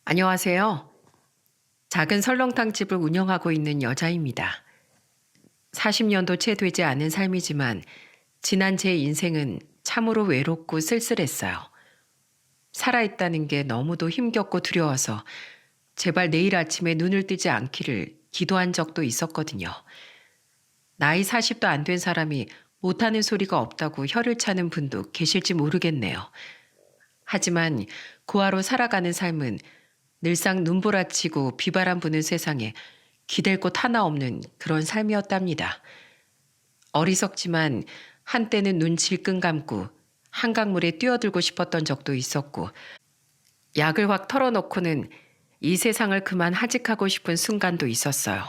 안녕하세요. 작은 설렁탕 집을 운영하고 있는 여자입니다. 40년도 채 되지 않은 삶이지만 지난 제 인생은 참으로 외롭고 쓸쓸했어요. 살아있다는 게 너무도 힘겹고 두려워서 제발 내일 아침에 눈을 뜨지 않기를 기도한 적도 있었거든요. 나이 40도 안 된 사람이 못하는 소리가 없다고 혀를 차는 분도 계실지 모르겠네요. 하지만 고아로 살아가는 삶은 늘상 눈보라치고 비바람 부는 세상에 기댈 곳 하나 없는 그런 삶이었답니다. 어리석지만 한때는 눈 질끈 감고 한강물에 뛰어들고 싶었던 적도 있었고, 약을 확 털어놓고는 이 세상을 그만 하직하고 싶은 순간도 있었어요.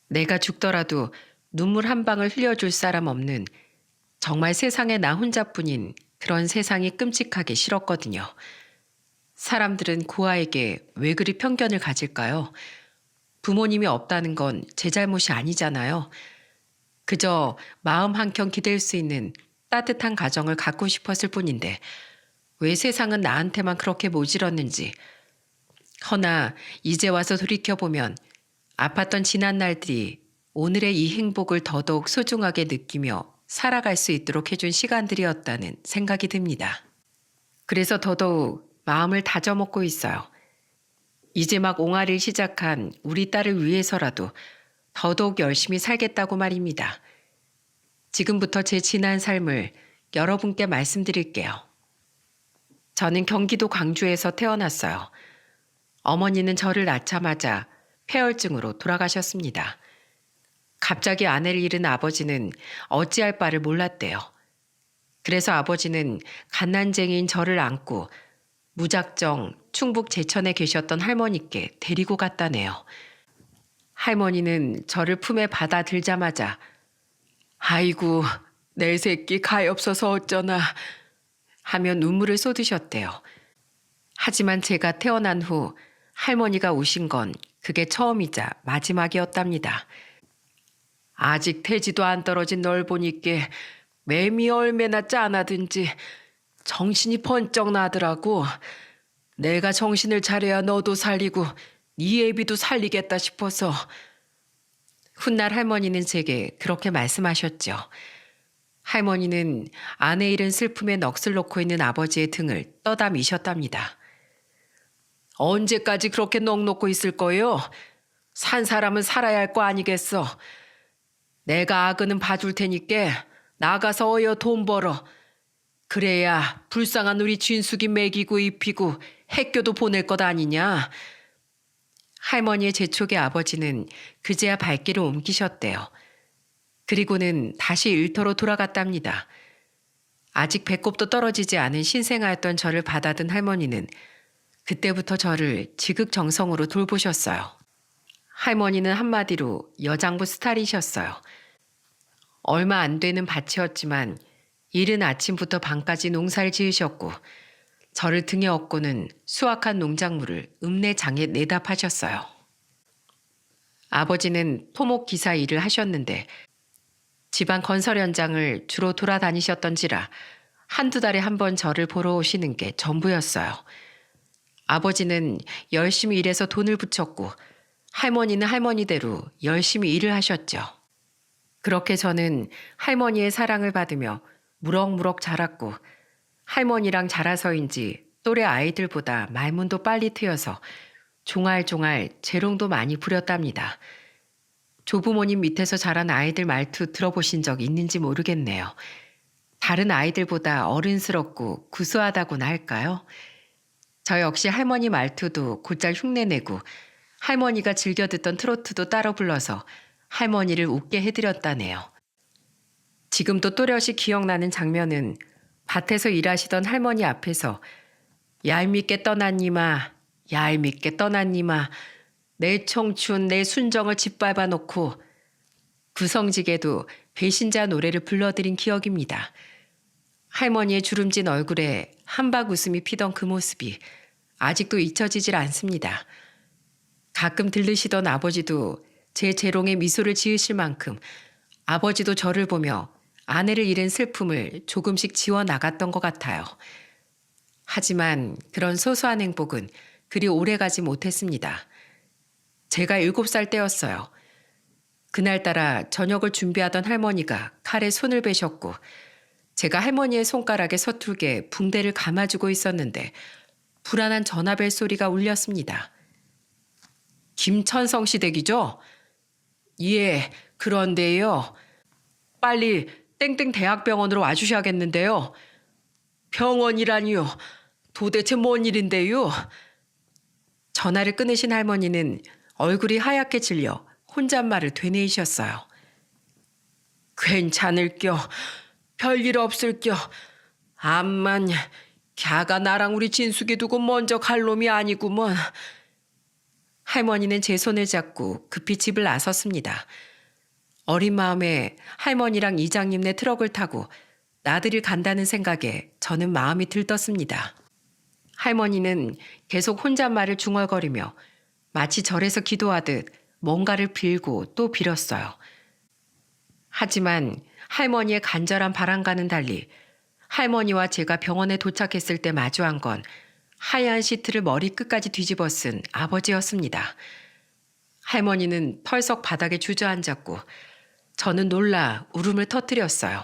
내가 죽더라도 눈물 한 방울 흘려줄 사람 없는, 정말 세상에 나 혼자뿐인 그런 세상이 끔찍하게 싫었거든요. 사람들은 고아에게 왜 그리 편견을 가질까요? 부모님이 없다는 건 제 잘못이 아니잖아요. 그저 마음 한켠 기댈 수 있는 따뜻한 가정을 갖고 싶었을 뿐인데 왜 세상은 나한테만 그렇게 모질었는지. 허나 이제 와서 돌이켜보면 아팠던 지난 날들이 오늘의 이 행복을 더더욱 소중하게 느끼며 살아갈 수 있도록 해준 시간들이었다는 생각이 듭니다. 그래서 더더욱 마음을 다져먹고 있어요. 이제 막 옹알이를 시작한 우리 딸을 위해서라도 더더욱 열심히 살겠다고 말입니다. 지금부터 제 지난 삶을 여러분께 말씀드릴게요. 저는 경기도 광주에서 태어났어요. 어머니는 저를 낳자마자 폐혈증으로 돌아가셨습니다. 갑자기 아내를 잃은 아버지는 어찌할 바를 몰랐대요. 그래서 아버지는 갓난쟁이인 저를 안고 무작정 충북 제천에 계셨던 할머니께 데리고 갔다네요. 할머니는 저를 품에 받아들자마자 아이고 내 새끼 가엾어서 어쩌나 하며 눈물을 쏟으셨대요. 하지만 제가 태어난 후 할머니가 우신 건 그게 처음이자 마지막이었답니다. 아직 태지도 안 떨어진 널 보니께 매미 얼마나 짠하든지 정신이 번쩍 나더라고. 내가 정신을 차려야 너도 살리고 네 애비도 살리겠다 싶어서. 훗날 할머니는 제게 그렇게 말씀하셨죠. 할머니는 아내 잃은 슬픔에 넋을 놓고 있는 아버지의 등을 떠다 미셨답니다. 언제까지 그렇게 넋 놓고 있을 거요? 산 사람은 살아야 할 거 아니겠어. 내가 아그는 봐줄 테니까 나가서 어여 돈 벌어. 그래야 불쌍한 우리 진숙이 먹이고 입히고 학교도 보낼 것 아니냐. 할머니의 재촉의 아버지는 그제야 발길을 옮기셨대요. 그리고는 다시 일터로 돌아갔답니다. 아직 배꼽도 떨어지지 않은 신생아였던 저를 받아든 할머니는 그때부터 저를 지극정성으로 돌보셨어요. 할머니는 한마디로 여장부 스타일이셨어요. 얼마 안 되는 밭이었지만 이른 아침부터 밤까지 농사를 지으셨고 저를 등에 업고는 수확한 농작물을 읍내장에 내다 파셨어요. 아버지는 토목 기사 일을 하셨는데 집안 건설 현장을 주로 돌아다니셨던지라 한두 달에 한 번 저를 보러 오시는 게 전부였어요. 아버지는 열심히 일해서 돈을 붙였고 할머니는 할머니대로 열심히 일을 하셨죠. 그렇게 저는 할머니의 사랑을 받으며 무럭무럭 자랐고 할머니랑 자라서인지 또래 아이들보다 말문도 빨리 트여서 종알종알 재롱도 많이 부렸답니다. 조부모님 밑에서 자란 아이들 말투 들어보신 적 있는지 모르겠네요. 다른 아이들보다 어른스럽고 구수하다고나 할까요? 저 역시 할머니 말투도 곧잘 흉내내고 할머니가 즐겨 듣던 트로트도 따라 불러서 할머니를 웃게 해드렸다네요. 지금도 또렷이 기억나는 장면은 밭에서 일하시던 할머니 앞에서 얄밉게 떠났니마, 얄밉게 떠났니마, 내 청춘, 내 순정을 짓밟아 놓고 구성지게도 배신자 노래를 불러드린 기억입니다. 할머니의 주름진 얼굴에 한박 웃음이 피던 그 모습이 아직도 잊혀지질 않습니다. 가끔 들르시던 아버지도 제 재롱에 미소를 지으실 만큼 아버지도 저를 보며 아내를 잃은 슬픔을 조금씩 지워나갔던 것 같아요. 하지만 그런 소소한 행복은 그리 오래가지 못했습니다. 제가 7살 때였어요. 그날따라 저녁을 준비하던 할머니가 칼에 손을 베셨고 제가 할머니의 손가락에 서툴게 붕대를 감아주고 있었는데 불안한 전화벨 소리가 울렸습니다. 김천성 씨 댁이죠? 예, 그런데요. 빨리 땡땡 대학병원으로 와주셔야겠는데요. 병원이라니요. 도대체 뭔 일인데요? 전화를 끊으신 할머니는 얼굴이 하얗게 질려 혼잣말을 되뇌이셨어요. 괜찮을겨. 별일 없을겨. 암만 걔가 나랑 우리 진숙이 두고 먼저 갈 놈이 아니구먼. 할머니는 제 손을 잡고 급히 집을 나섰습니다. 어린 마음에 할머니랑 이장님네 트럭을 타고 나들이 간다는 생각에 저는 마음이 들떴습니다. 할머니는 계속 혼잣말을 중얼거리며 마치 절에서 기도하듯 뭔가를 빌고 또 빌었어요. 하지만 할머니의 간절한 바람과는 달리 할머니와 제가 병원에 도착했을 때 마주한 건 하얀 시트를 머리끝까지 뒤집어 쓴 아버지였습니다. 할머니는 털썩 바닥에 주저앉았고 저는 놀라 울음을 터뜨렸어요.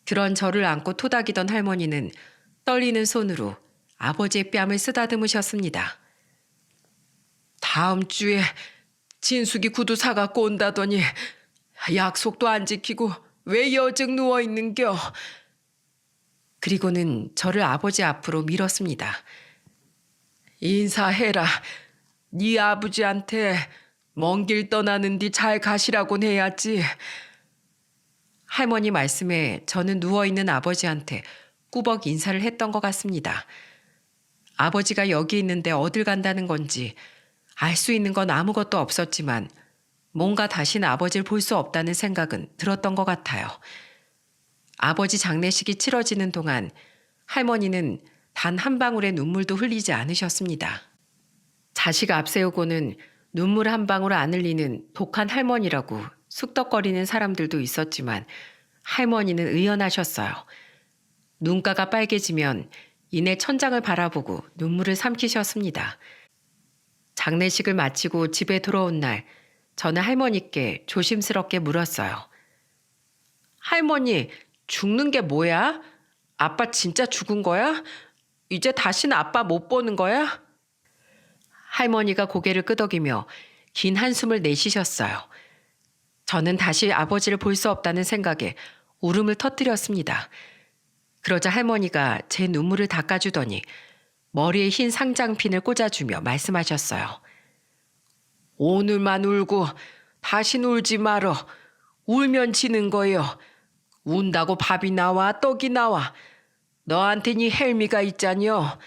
그런 저를 안고 토닥이던 할머니는 떨리는 손으로 아버지의 뺨을 쓰다듬으셨습니다. 다음 주에 진숙이 구두 사갖고 온다더니 약속도 안 지키고 왜 여직 누워있는겨? 그리고는 저를 아버지 앞으로 밀었습니다. 인사해라. 네 아버지한테 먼 길 떠나는 뒤 잘 가시라곤 해야지. 할머니 말씀에 저는 누워있는 아버지한테 꾸벅 인사를 했던 것 같습니다. 아버지가 여기 있는데 어딜 간다는 건지 알 수 있는 건 아무것도 없었지만 뭔가 다시는 아버지를 볼 수 없다는 생각은 들었던 것 같아요. 아버지 장례식이 치러지는 동안 할머니는 단 한 방울의 눈물도 흘리지 않으셨습니다. 자식 앞세우고는 눈물 한 방울 안 흘리는 독한 할머니라고 쑥덕거리는 사람들도 있었지만 할머니는 의연하셨어요. 눈가가 빨개지면 이내 천장을 바라보고 눈물을 삼키셨습니다. 장례식을 마치고 집에 돌아온 날 저는 할머니께 조심스럽게 물었어요. 할머니, 죽는 게 뭐야? 아빠 진짜 죽은 거야? 이제 다시는 아빠 못 보는 거야? 할머니가 고개를 끄덕이며 긴 한숨을 내쉬셨어요. 저는 다시 아버지를 볼 수 없다는 생각에 울음을 터뜨렸습니다. 그러자 할머니가 제 눈물을 닦아주더니 머리에 흰 상장핀을 꽂아주며 말씀하셨어요. 오늘만 울고 다신 울지 말어. 울면 지는 거요. 운다고 밥이 나와 떡이 나와. 너한테 니 헬미가 있잖여.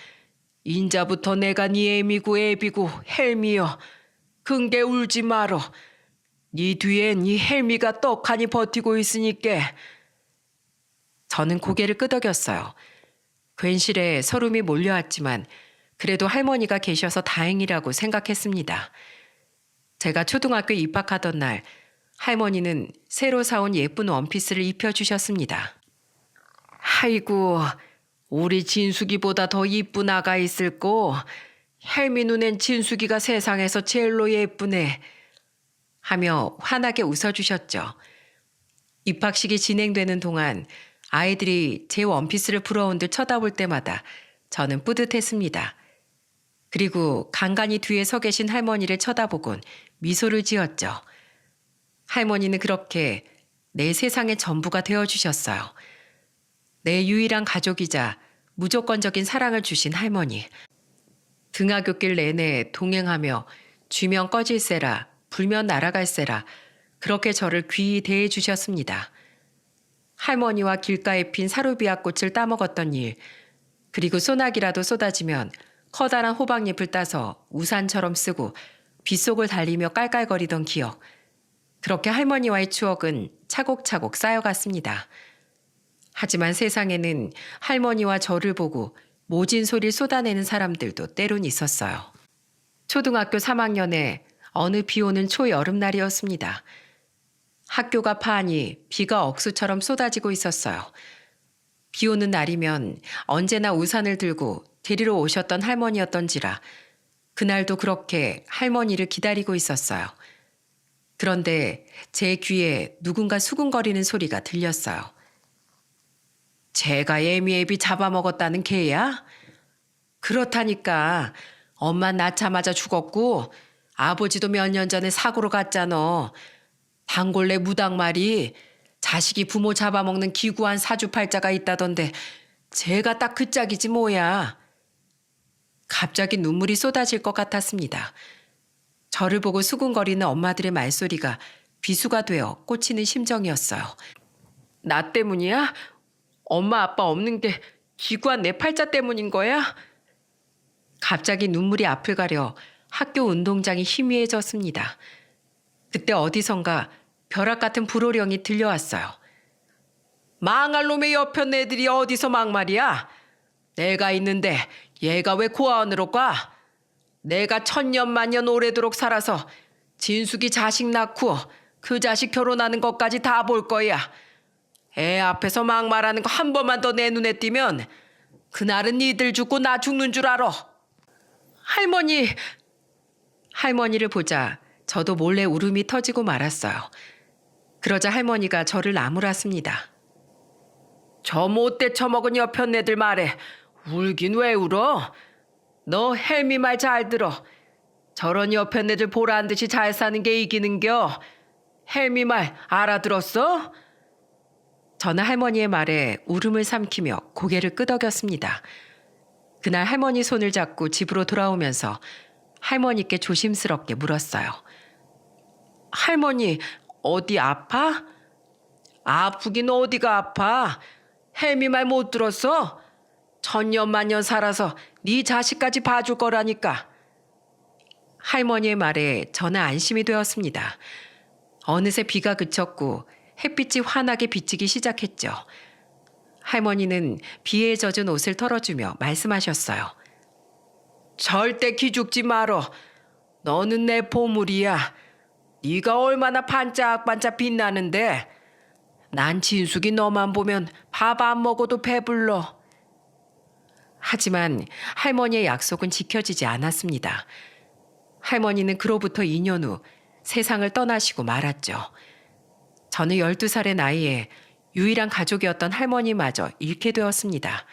인자부터 내가 니 애미고 애비고 헬미여. 근게 울지 말어. 니 뒤에 니 헬미가 떡하니 버티고 있으니까. 저는 고개를 끄덕였어요. 괜시레 서름이 몰려왔지만 그래도 할머니가 계셔서 다행이라고 생각했습니다. 제가 초등학교에 입학하던 날 할머니는 새로 사온 예쁜 원피스를 입혀주셨습니다. 아이고, 우리 진숙이보다 더 이쁜 아가 있을꼬. 헬미 눈엔 진숙이가 세상에서 제일로 예쁘네. 하며 환하게 웃어주셨죠. 입학식이 진행되는 동안 아이들이 제 원피스를 부러운 듯 쳐다볼 때마다 저는 뿌듯했습니다. 그리고 간간히 뒤에 서 계신 할머니를 쳐다보곤 미소를 지었죠. 할머니는 그렇게 내 세상의 전부가 되어주셨어요. 내 유일한 가족이자 무조건적인 사랑을 주신 할머니. 등하굣길 내내 동행하며 쥐면 꺼질세라 불면 날아갈세라 그렇게 저를 귀히 대해주셨습니다. 할머니와 길가에 핀 사루비아 꽃을 따먹었던 일, 그리고 소나기라도 쏟아지면 커다란 호박잎을 따서 우산처럼 쓰고 빗속을 달리며 깔깔거리던 기억. 그렇게 할머니와의 추억은 차곡차곡 쌓여갔습니다. 하지만 세상에는 할머니와 저를 보고 모진 소리를 쏟아내는 사람들도 때론 있었어요. 초등학교 3학년에 어느 비 오는 초여름날이었습니다. 학교가 파하니 비가 억수처럼 쏟아지고 있었어요. 비 오는 날이면 언제나 우산을 들고 데리러 오셨던 할머니였던지라 그날도 그렇게 할머니를 기다리고 있었어요. 그런데 제 귀에 누군가 수군거리는 소리가 들렸어요. 제가 예미애비 잡아먹었다는 개야? 그렇다니까. 엄마 낳자마자 죽었고 아버지도 몇 년 전에 사고로 갔잖아. 단골레 무당말이 자식이 부모 잡아먹는 기구한 사주팔자가 있다던데 제가 딱 그 짝이지 뭐야. 갑자기 눈물이 쏟아질 것 같았습니다. 저를 보고 수군거리는 엄마들의 말소리가 비수가 되어 꽂히는 심정이었어요. 나 때문이야? 엄마 아빠 없는 게 기구한 내 팔자 때문인 거야? 갑자기 눈물이 앞을 가려 학교 운동장이 희미해졌습니다. 그때 어디선가 벼락 같은 불호령이 들려왔어요. 망할 놈의 옆편 애들이 어디서 막말이야? 내가 있는데 얘가 왜 고아원으로 가? 내가 천년만년 오래도록 살아서 진숙이 자식 낳고 그 자식 결혼하는 것까지 다 볼 거야. 애 앞에서 막말하는 거 한 번만 더 내 눈에 띄면 그날은 니들 죽고 나 죽는 줄 알아. 할머니를 보자 저도 몰래 울음이 터지고 말았어요. 그러자 할머니가 저를 나무랐습니다. 저 못돼 처먹은 옆편 애들 말에 울긴 왜 울어? 너 헬미 말 잘 들어. 저런 옆편 애들 보란 듯이 잘 사는 게 이기는겨. 헬미 말 알아들었어? 저는 할머니의 말에 울음을 삼키며 고개를 끄덕였습니다. 그날 할머니 손을 잡고 집으로 돌아오면서 할머니께 조심스럽게 물었어요. 할머니, 어디 아파? 아프긴 어디가 아파? 헬미 말 못 들었어? 천년만년 살아서 네 자식까지 봐줄 거라니까. 할머니의 말에 저는 안심이 되었습니다. 어느새 비가 그쳤고 햇빛이 환하게 비치기 시작했죠. 할머니는 비에 젖은 옷을 털어주며 말씀하셨어요. 절대 기죽지 말어. 너는 내 보물이야. 네가 얼마나 반짝반짝 빛나는데. 난 진숙이 너만 보면 밥 안 먹어도 배불러. 하지만 할머니의 약속은 지켜지지 않았습니다. 할머니는 그로부터 2년 후 세상을 떠나시고 말았죠. 저는 12살의 나이에 유일한 가족이었던 할머니마저 잃게 되었습니다.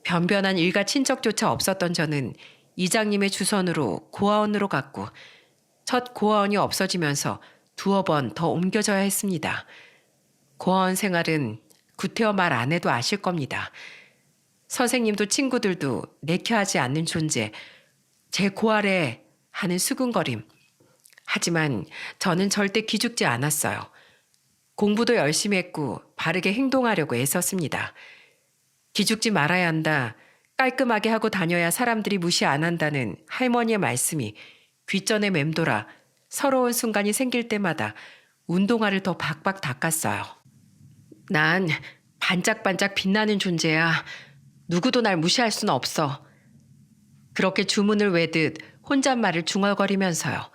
변변한 일가 친척조차 없었던 저는 이장님의 주선으로 고아원으로 갔고 첫 고아원이 없어지면서 두어 번 더 옮겨져야 했습니다. 고아원 생활은 구태여 말 안 해도 아실 겁니다. 선생님도 친구들도 내켜하지 않는 존재, 제 고아래 하는 수군거림. 하지만 저는 절대 기죽지 않았어요. 공부도 열심히 했고 바르게 행동하려고 애썼습니다. 기죽지 말아야 한다, 깔끔하게 하고 다녀야 사람들이 무시 안 한다는 할머니의 말씀이 귓전에 맴돌아 서러운 순간이 생길 때마다 운동화를 더 박박 닦았어요. 난 반짝반짝 빛나는 존재야. 누구도 날 무시할 순 없어. 그렇게 주문을 외듯 혼잣말을 중얼거리면서요.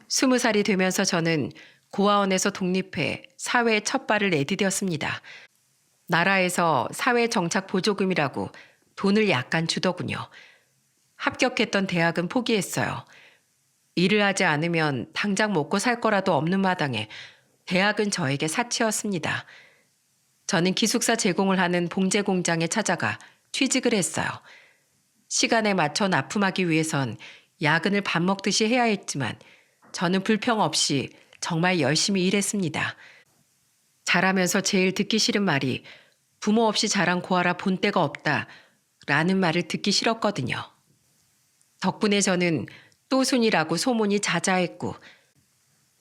20살이 되면서 저는 고아원에서 독립해 사회에 첫 발을 내디뎠습니다. 나라에서 사회 정착 보조금이라고 돈을 약간 주더군요. 합격했던 대학은 포기했어요. 일을 하지 않으면 당장 먹고 살 거라도 없는 마당에 대학은 저에게 사치였습니다. 저는 기숙사 제공을 하는 봉제 공장에 찾아가 취직을 했어요. 시간에 맞춰 납품하기 위해선 야근을 밥 먹듯이 해야 했지만 저는 불평 없이 정말 열심히 일했습니다. 자라면서 제일 듣기 싫은 말이 부모 없이 자란 고아라 본때가 없다 라는 말을 듣기 싫었거든요. 덕분에 저는 또순이라고 소문이 자자했고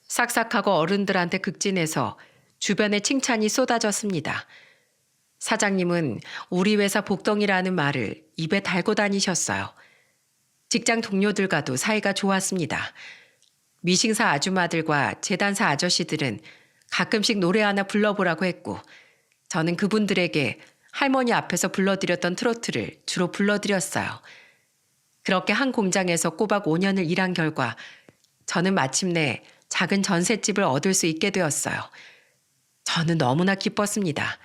싹싹하고 어른들한테 극진해서 주변에 칭찬이 쏟아졌습니다. 사장님은 우리 회사 복덩이라는 말을 입에 달고 다니셨어요. 직장 동료들과도 사이가 좋았습니다. 미싱사 아줌마들과 재단사 아저씨들은 가끔씩 노래 하나 불러보라고 했고 저는 그분들에게 할머니 앞에서 불러드렸던 트로트를 주로 불러드렸어요. 그렇게 한 공장에서 꼬박 5년을 일한 결과 저는 마침내 작은 전셋집을 얻을 수 있게 되었어요. 저는 너무나 기뻤습니다.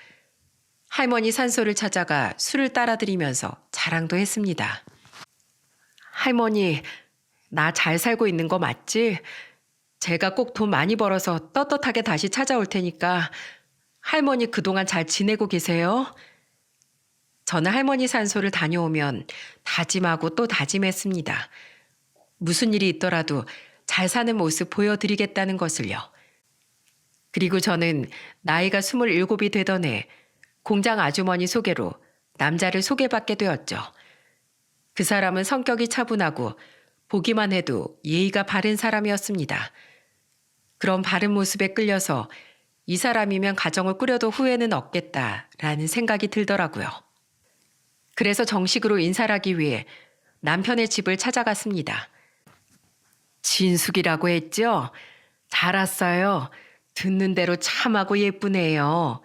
할머니 산소를 찾아가 술을 따라드리면서 자랑도 했습니다. 할머니, 나 잘 살고 있는 거 맞지? 제가 꼭 돈 많이 벌어서 떳떳하게 다시 찾아올 테니까 할머니 그동안 잘 지내고 계세요? 저는 할머니 산소를 다녀오면 다짐하고 또 다짐했습니다. 무슨 일이 있더라도 잘 사는 모습 보여드리겠다는 것을요. 그리고 저는 나이가 27이 되던 해 공장 아주머니 소개로 남자를 소개받게 되었죠. 그 사람은 성격이 차분하고 보기만 해도 예의가 바른 사람이었습니다. 그런 바른 모습에 끌려서 이 사람이면 가정을 꾸려도 후회는 없겠다라는 생각이 들더라고요. 그래서 정식으로 인사를 하기 위해 남편의 집을 찾아갔습니다. 진숙이라고 했죠? 잘 왔어요. 듣는 대로 참하고 예쁘네요.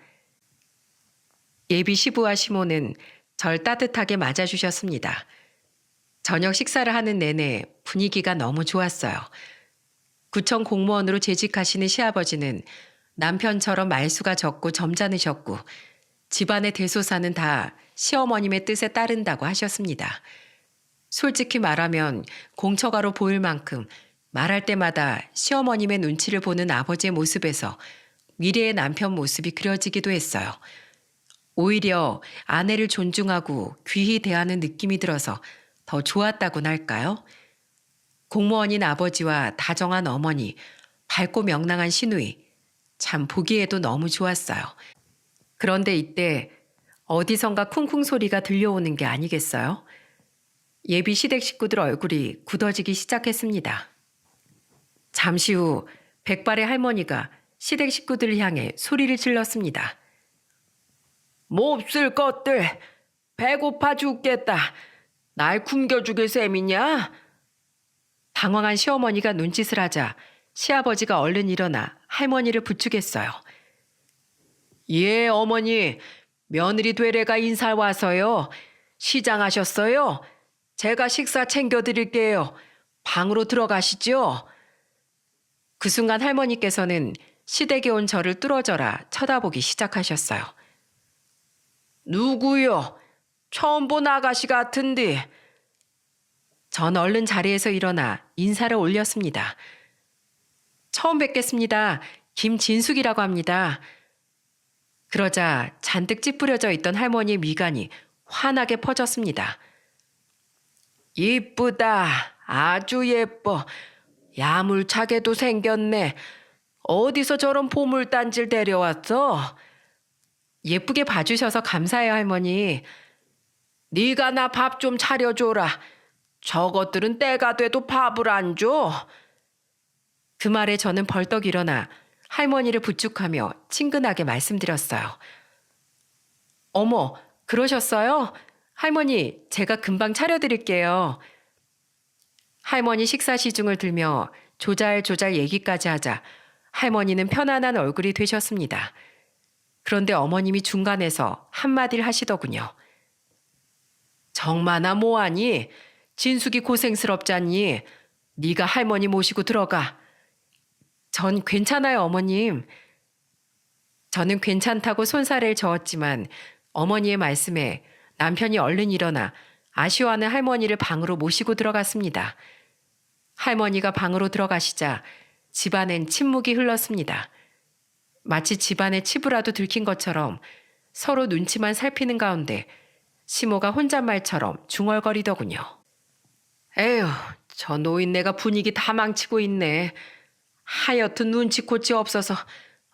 예비 시부와 시모는 절 따뜻하게 맞아주셨습니다. 저녁 식사를 하는 내내 분위기가 너무 좋았어요. 구청 공무원으로 재직하시는 시아버지는 남편처럼 말수가 적고 점잖으셨고 집안의 대소사는 다 시어머님의 뜻에 따른다고 하셨습니다. 솔직히 말하면 공처가로 보일 만큼 말할 때마다 시어머님의 눈치를 보는 아버지의 모습에서 미래의 남편 모습이 그려지기도 했어요. 오히려 아내를 존중하고 귀히 대하는 느낌이 들어서 더 좋았다고나 할까요? 공무원인 아버지와 다정한 어머니, 밝고 명랑한 시누이, 참 보기에도 너무 좋았어요. 그런데 이때 어디선가 쿵쿵 소리가 들려오는 게 아니겠어요? 예비 시댁 식구들 얼굴이 굳어지기 시작했습니다. 잠시 후 백발의 할머니가 시댁 식구들을 향해 소리를 질렀습니다. 몹쓸 것들, 배고파 죽겠다. 날 굶겨 죽일 셈이냐? 당황한 시어머니가 눈짓을 하자 시아버지가 얼른 일어나 할머니를 부축했어요. 예, 어머니. 며느리 되래가 인사 와서요. 시장하셨어요? 제가 식사 챙겨드릴게요. 방으로 들어가시죠. 그 순간 할머니께서는 시댁에 온 저를 뚫어져라 쳐다보기 시작하셨어요. 누구요? 처음 본 아가씨 같은데. 전 얼른 자리에서 일어나 인사를 올렸습니다. 처음 뵙겠습니다. 김진숙이라고 합니다. 그러자 잔뜩 찌푸려져 있던 할머니의 미간이 환하게 퍼졌습니다. 이쁘다. 아주 예뻐. 야물차게도 생겼네. 어디서 저런 보물단지를 데려왔어? 예쁘게 봐주셔서 감사해요, 할머니. 네가 나 밥 좀 차려줘라. 저것들은 때가 돼도 밥을 안 줘. 그 말에 저는 벌떡 일어나 할머니를 부축하며 친근하게 말씀드렸어요. 어머, 그러셨어요? 할머니, 제가 금방 차려드릴게요. 할머니 식사 시중을 들며 조잘조잘 얘기까지 하자 할머니는 편안한 얼굴이 되셨습니다. 그런데 어머님이 중간에서 한마디를 하시더군요. 정마나 뭐하니? 진숙이 고생스럽잖니? 네가 할머니 모시고 들어가. 전 괜찮아요, 어머님. 저는 괜찮다고 손살을 저었지만 어머니의 말씀에 남편이 얼른 일어나 아쉬워하는 할머니를 방으로 모시고 들어갔습니다. 할머니가 방으로 들어가시자 집안엔 침묵이 흘렀습니다. 마치 집안에 치부라도 들킨 것처럼 서로 눈치만 살피는 가운데 시모가 혼잣말처럼 중얼거리더군요. 에휴, 저 노인네가 분위기 다 망치고 있네. 하여튼 눈치코치 없어서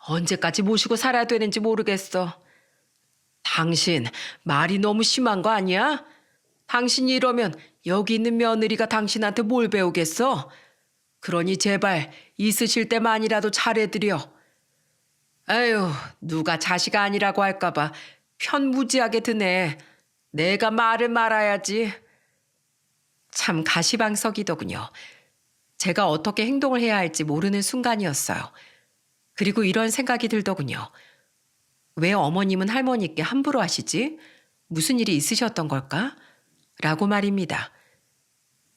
언제까지 모시고 살아야 되는지 모르겠어. 당신 말이 너무 심한 거 아니야? 당신이 이러면 여기 있는 며느리가 당신한테 뭘 배우겠어? 그러니 제발 있으실 때만이라도 잘해드려. 에휴, 누가 자식 아니라고 할까봐 편무지하게 드네. 내가 말을 말아야지. 참 가시방석이더군요. 제가 어떻게 행동을 해야 할지 모르는 순간이었어요. 그리고 이런 생각이 들더군요. 왜 어머님은 할머니께 함부로 하시지? 무슨 일이 있으셨던 걸까? 라고 말입니다.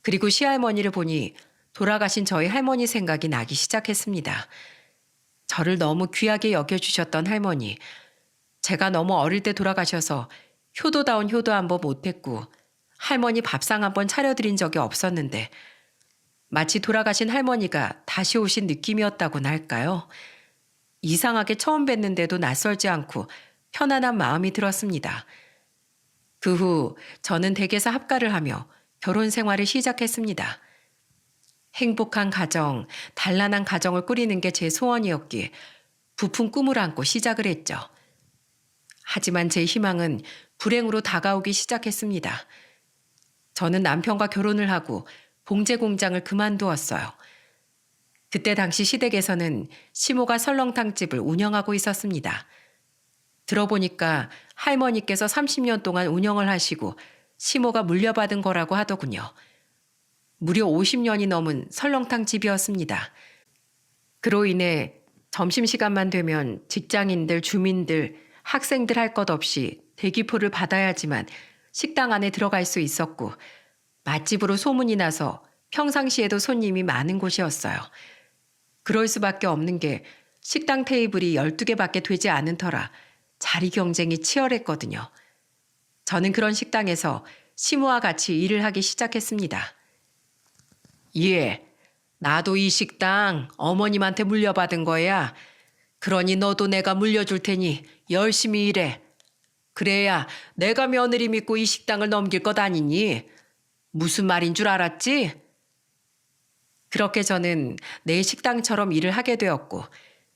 그리고 시할머니를 보니 돌아가신 저희 할머니 생각이 나기 시작했습니다. 저를 너무 귀하게 여겨주셨던 할머니. 제가 너무 어릴 때 돌아가셔서 효도다운 효도 한번 못했고 할머니 밥상 한 번 차려드린 적이 없었는데 마치 돌아가신 할머니가 다시 오신 느낌이었다고나 할까요? 이상하게 처음 뵀는데도 낯설지 않고 편안한 마음이 들었습니다. 그 후 저는 댁에서 합가를 하며 결혼 생활을 시작했습니다. 행복한 가정, 단란한 가정을 꾸리는 게 제 소원이었기에 부푼 꿈을 안고 시작을 했죠. 하지만 제 희망은 불행으로 다가오기 시작했습니다. 저는 남편과 결혼을 하고 봉제 공장을 그만두었어요. 그때 당시 시댁에서는 시모가 설렁탕집을 운영하고 있었습니다. 들어보니까 할머니께서 30년 동안 운영을 하시고 시모가 물려받은 거라고 하더군요. 무려 50년이 넘은 설렁탕집이었습니다. 그로 인해 점심시간만 되면 직장인들, 주민들, 학생들 할 것 없이 대기표를 받아야지만 식당 안에 들어갈 수 있었고 맛집으로 소문이 나서 평상시에도 손님이 많은 곳이었어요. 그럴 수밖에 없는 게 식당 테이블이 12개밖에 되지 않은 터라 자리 경쟁이 치열했거든요. 저는 그런 식당에서 시모와 같이 일을 하기 시작했습니다. 예, 나도 이 식당 어머님한테 물려받은 거야. 그러니 너도 내가 물려줄 테니 열심히 일해. 그래야 내가 며느리 믿고 이 식당을 넘길 것 아니니? 무슨 말인 줄 알았지? 그렇게 저는 내 식당처럼 일을 하게 되었고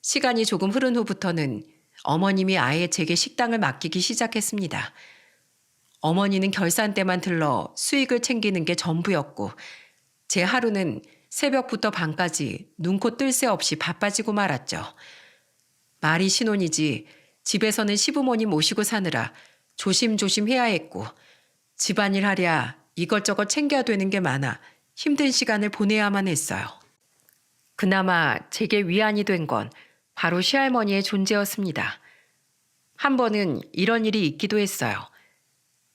시간이 조금 흐른 후부터는 어머님이 아예 제게 식당을 맡기기 시작했습니다. 어머니는 결산 때만 들러 수익을 챙기는 게 전부였고 제 하루는 새벽부터 밤까지 눈코 뜰 새 없이 바빠지고 말았죠. 말이 신혼이지 집에서는 시부모님 모시고 사느라 조심조심 해야 했고 집안일 하랴 이것저것 챙겨야 되는 게 많아 힘든 시간을 보내야만 했어요. 그나마 제게 위안이 된 건 바로 시할머니의 존재였습니다. 한 번은 이런 일이 있기도 했어요.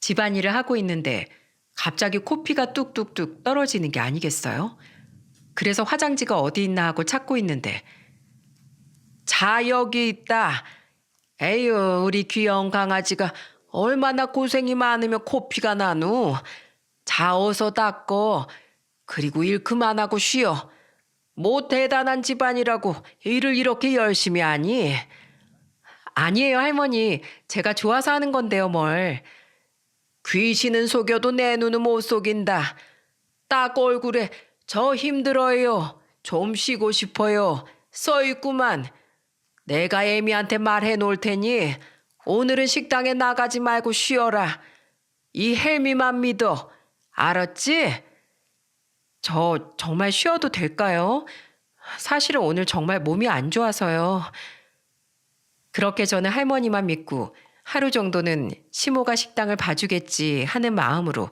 집안일을 하고 있는데 갑자기 코피가 뚝뚝뚝 떨어지는 게 아니겠어요? 그래서 화장지가 어디 있나 하고 찾고 있는데 자 여기 있다. 에휴 우리 귀여운 강아지가 얼마나 고생이 많으면 코피가 나누. 자 어서 닦어. 그리고 일 그만하고 쉬어. 뭐 대단한 집안이라고 일을 이렇게 열심히 하니? 아니에요 할머니. 제가 좋아서 하는 건데요 뭘. 귀신은 속여도 내 눈은 못 속인다. 딱 얼굴에 저 힘들어요. 좀 쉬고 싶어요. 써있구만. 내가 애미한테 말해 놓을 테니 오늘은 식당에 나가지 말고 쉬어라. 이 헬미만 믿어. 알았지? 저 정말 쉬어도 될까요? 사실은 오늘 정말 몸이 안 좋아서요. 그렇게 저는 할머니만 믿고 하루 정도는 시모가 식당을 봐주겠지 하는 마음으로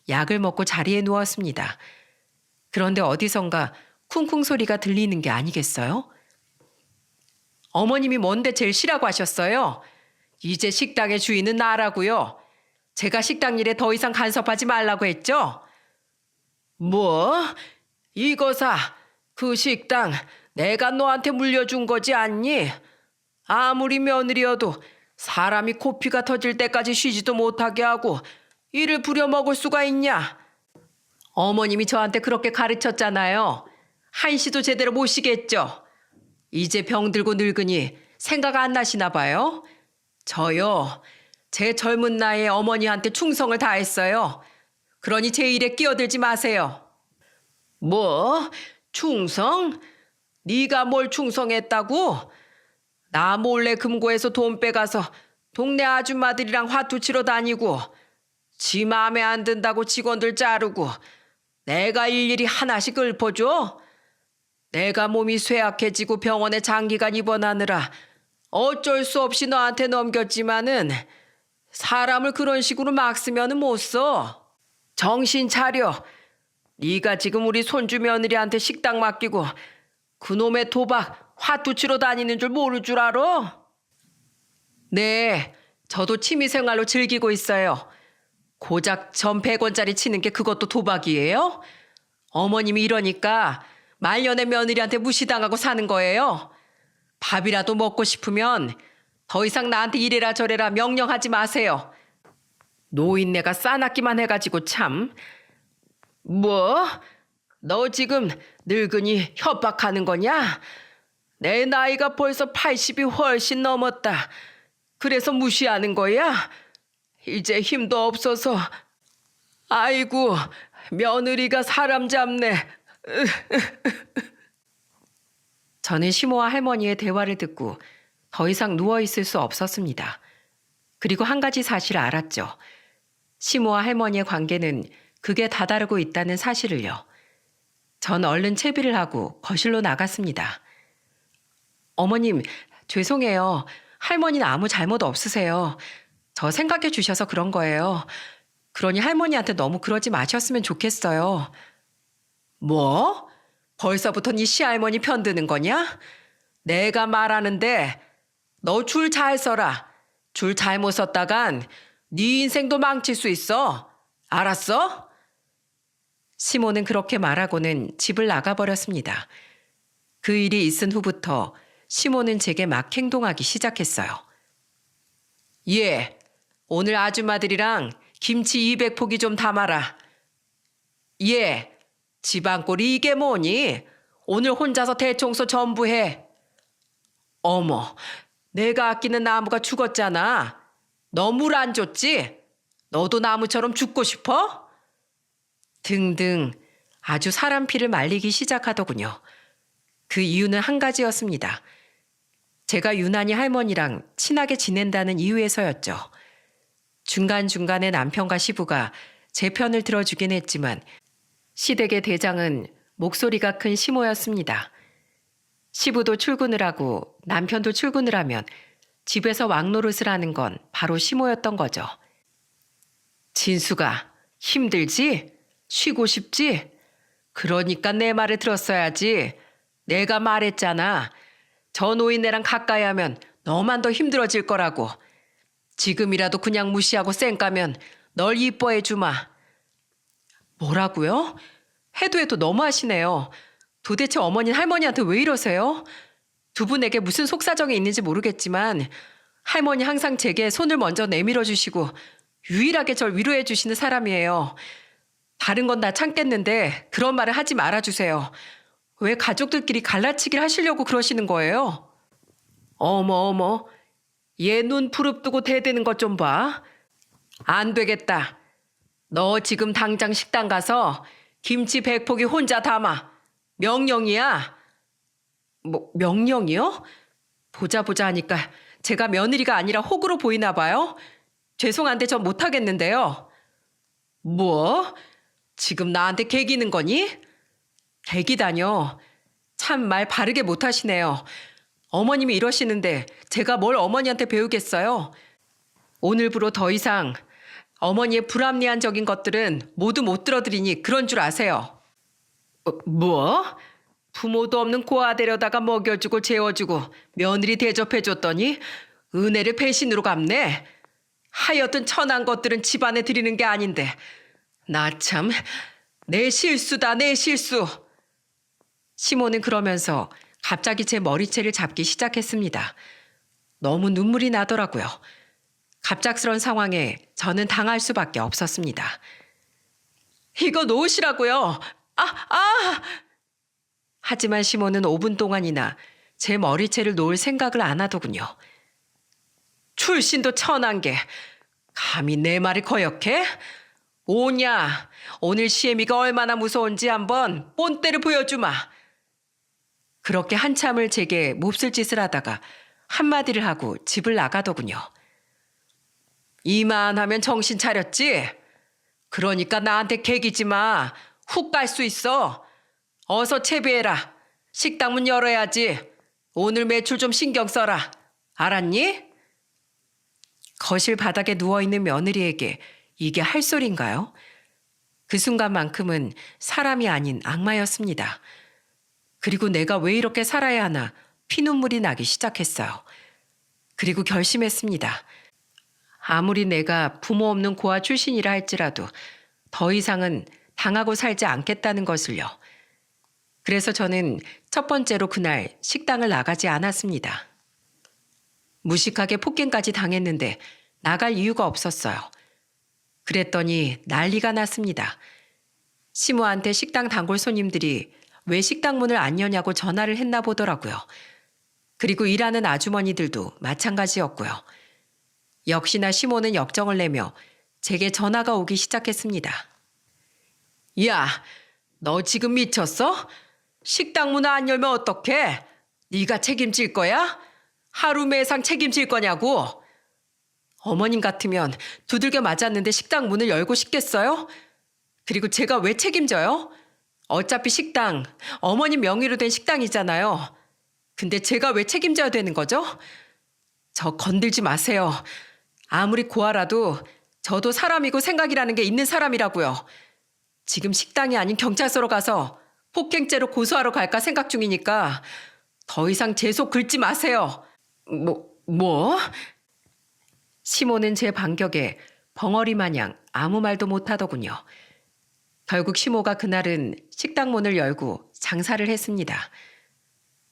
약을 먹고 자리에 누웠습니다. 그런데 어디선가 쿵쿵 소리가 들리는 게 아니겠어요? 어머님이 뭔데 제일 쉬라고 하셨어요? 이제 식당의 주인은 나라고요. 제가 식당 일에 더 이상 간섭하지 말라고 했죠? 뭐? 이거사, 그 식당 내가 너한테 물려준 거지 않니? 아무리 며느리여도 사람이 코피가 터질 때까지 쉬지도 못하게 하고 일을 부려먹을 수가 있냐? 어머님이 저한테 그렇게 가르쳤잖아요. 한시도 제대로 못 쉬겠죠? 이제 병들고 늙으니 생각 안 나시나 봐요? 저요, 제 젊은 나이에 어머니한테 충성을 다했어요. 그러니 제 일에 끼어들지 마세요. 뭐? 충성? 네가 뭘 충성했다고? 나 몰래 금고에서 돈 빼가서 동네 아줌마들이랑 화투 치러 다니고 지 마음에 안 든다고 직원들 자르고 내가 일일이 하나씩 읊어줘? 내가 몸이 쇠약해지고 병원에 장기간 입원하느라 어쩔 수 없이 너한테 넘겼지만은 사람을 그런 식으로 막 쓰면은 못 써. 정신 차려. 네가 지금 우리 손주 며느리한테 식당 맡기고 그놈의 도박 화투 치러 다니는 줄 모를 줄 알아? 네, 저도 취미생활로 즐기고 있어요. 고작 전 100원짜리 치는 게 그것도 도박이에요? 어머님이 이러니까 말년에 며느리한테 무시당하고 사는 거예요. 밥이라도 먹고 싶으면 더 이상 나한테 이래라 저래라 명령하지 마세요. 노인네가 싸납기만 해가지고 참. 뭐? 너 지금 늙은이 협박하는 거냐? 내 나이가 벌써 80이 훨씬 넘었다. 그래서 무시하는 거야? 이제 힘도 없어서. 아이고, 며느리가 사람 잡네. 저는 시모와 할머니의 대화를 듣고 더 이상 누워있을 수 없었습니다. 그리고 한 가지 사실을 알았죠. 시모와 할머니의 관계는 극에 다다르고 있다는 사실을요. 전 얼른 채비를 하고 거실로 나갔습니다. 어머님, 죄송해요. 할머니는 아무 잘못 없으세요. 저 생각해 주셔서 그런 거예요. 그러니 할머니한테 너무 그러지 마셨으면 좋겠어요. 뭐? 벌써부터 네 시할머니 편드는 거냐? 내가 말하는데 너 줄 잘 서라. 줄 잘못 섰다간 네 인생도 망칠 수 있어. 알았어? 시모는 그렇게 말하고는 집을 나가버렸습니다. 그 일이 있은 후부터 시모는 제게 막 행동하기 시작했어요. 예, 오늘 아줌마들이랑 김치 200포기 좀 담아라. 예, 지방골이 이게 뭐니? 오늘 혼자서 대청소 전부 해. 어머, 내가 아끼는 나무가 죽었잖아. 너 물 안 줬지? 너도 나무처럼 죽고 싶어? 등등 아주 사람 피를 말리기 시작하더군요. 그 이유는 한 가지였습니다. 제가 유난히 할머니랑 친하게 지낸다는 이유에서였죠. 중간중간에 남편과 시부가 제 편을 들어주긴 했지만 시댁의 대장은 목소리가 큰 시모였습니다. 시부도 출근을 하고 남편도 출근을 하면 집에서 왕노릇을 하는 건 바로 시모였던 거죠. 진수가 힘들지? 쉬고 싶지? 그러니까 내 말을 들었어야지. 내가 말했잖아. 저 노인네랑 가까이 하면 너만 더 힘들어질 거라고. 지금이라도 그냥 무시하고 쌩까면 널 이뻐해 주마. 뭐라고요? 해도 해도 너무하시네요. 도대체 어머니는 할머니한테 왜 이러세요? 두 분에게 무슨 속사정이 있는지 모르겠지만 할머니 항상 제게 손을 먼저 내밀어 주시고 유일하게 절 위로해 주시는 사람이에요. 다른 건 다 참겠는데 그런 말을 하지 말아주세요. 왜 가족들끼리 갈라치기를 하시려고 그러시는 거예요? 어머, 얘 눈 부릅뜨고 대드는 것 좀 봐. 안 되겠다. 너 지금 당장 식당 가서 김치 100포기 혼자 담아. 명령이야. 뭐 명령이요? 보자 하니까 제가 며느리가 아니라 호구로 보이나 봐요. 죄송한데 전 못하겠는데요. 뭐? 지금 나한테 개기는 거니? 개기다뇨. 참 말 바르게 못하시네요. 어머님이 이러시는데 제가 뭘 어머니한테 배우겠어요? 오늘부로 더 이상 어머니의 불합리한적인 것들은 모두 못 들어드리니 그런 줄 아세요. 뭐? 부모도 없는 고아 데려다가 먹여주고 재워주고 며느리 대접해줬더니 은혜를 배신으로 갚네. 하여튼 천한 것들은 집안에 드리는 게 아닌데 나 참 내 실수다 내 실수. 시모는 그러면서 갑자기 제 머리채를 잡기 시작했습니다. 너무 눈물이 나더라고요. 갑작스런 상황에 저는 당할 수밖에 없었습니다. 이거 놓으시라고요. 하지만 시모는 5분 동안이나 제 머리채를 놓을 생각을 안 하더군요. 출신도 천한 게 감히 내 말을 거역해? 오냐, 오늘 시애미가 얼마나 무서운지 한번 본때를 보여주마. 그렇게 한참을 제게 몹쓸 짓을 하다가 한마디를 하고 집을 나가더군요. 이만하면 정신 차렸지? 그러니까 나한테 개기지 마. 훅 갈 수 있어. 어서 채비해라. 식당 문 열어야지. 오늘 매출 좀 신경 써라. 알았니? 거실 바닥에 누워있는 며느리에게 이게 할 소리인가요? 그 순간만큼은 사람이 아닌 악마였습니다. 그리고 내가 왜 이렇게 살아야 하나 피눈물이 나기 시작했어요. 그리고 결심했습니다. 아무리 내가 부모 없는 고아 출신이라 할지라도 더 이상은 당하고 살지 않겠다는 것을요. 그래서 저는 첫 번째로 그날 식당을 나가지 않았습니다. 무식하게 폭행까지 당했는데 나갈 이유가 없었어요. 그랬더니 난리가 났습니다. 시모한테 식당 단골 손님들이 왜 식당 문을 안 여냐고 전화를 했나 보더라고요. 그리고 일하는 아주머니들도 마찬가지였고요. 역시나 시모는 역정을 내며 제게 전화가 오기 시작했습니다. 야, 너 지금 미쳤어? 식당 문 안 열면 어떡해? 네가 책임질 거야? 하루 매상 책임질 거냐고? 어머님 같으면 두들겨 맞았는데 식당 문을 열고 싶겠어요? 그리고 제가 왜 책임져요? 어차피 식당, 어머님 명의로 된 식당이잖아요. 근데 제가 왜 책임져야 되는 거죠? 저 건들지 마세요. 아무리 고아라도 저도 사람이고 생각이라는 게 있는 사람이라고요. 지금 식당이 아닌 경찰서로 가서 폭행죄로 고소하러 갈까 생각 중이니까 더 이상 제 속 긁지 마세요. 뭐? 시모는 제 반격에 벙어리 마냥 아무 말도 못하더군요. 결국 시모가 그날은 식당 문을 열고 장사를 했습니다.